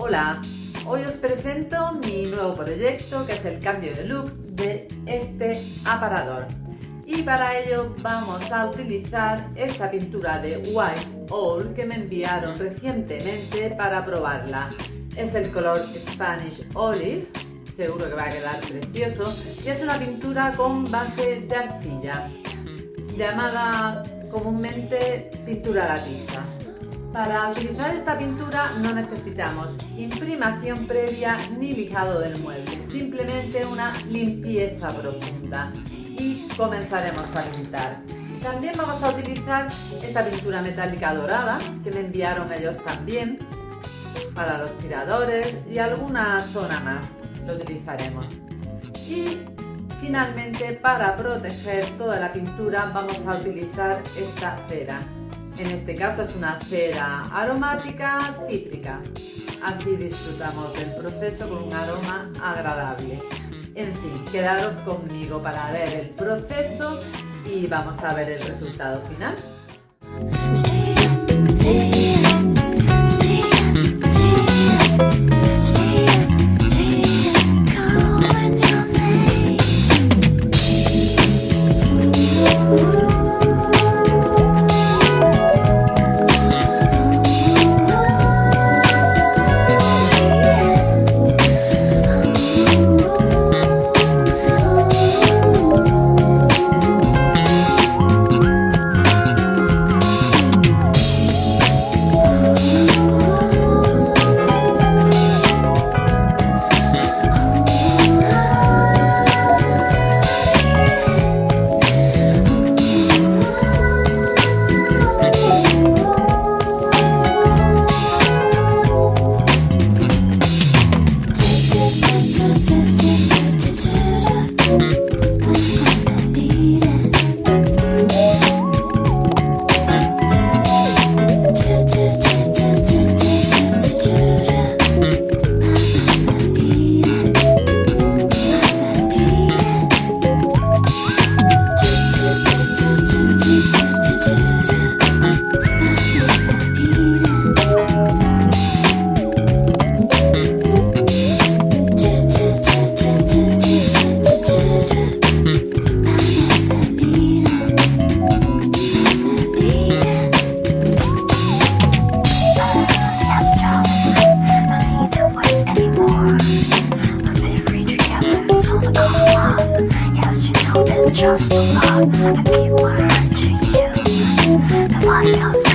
Hola, hoy os presento mi nuevo proyecto, que es el cambio de look de este aparador. Y para ello vamos a utilizar esta pintura de White Owl que me enviaron recientemente para probarla. Es el color Spanish Olive, seguro que va a quedar precioso, y es una pintura con base de arcilla, llamada comúnmente pintura a la tiza. Para utilizar esta pintura no necesitamos imprimación previa ni lijado del mueble, simplemente una limpieza profunda y comenzaremos a pintar. También vamos a utilizar esta pintura metálica dorada que me enviaron ellos también para los tiradores y alguna zona más lo utilizaremos. Y finalmente, para proteger toda la pintura vamos a utilizar esta cera. En este caso es una cera aromática cítrica. Así disfrutamos del proceso con un aroma agradable. En fin, quedaros conmigo para ver el proceso y vamos a ver el resultado final. Just a lot, I keep word to you. Nobody else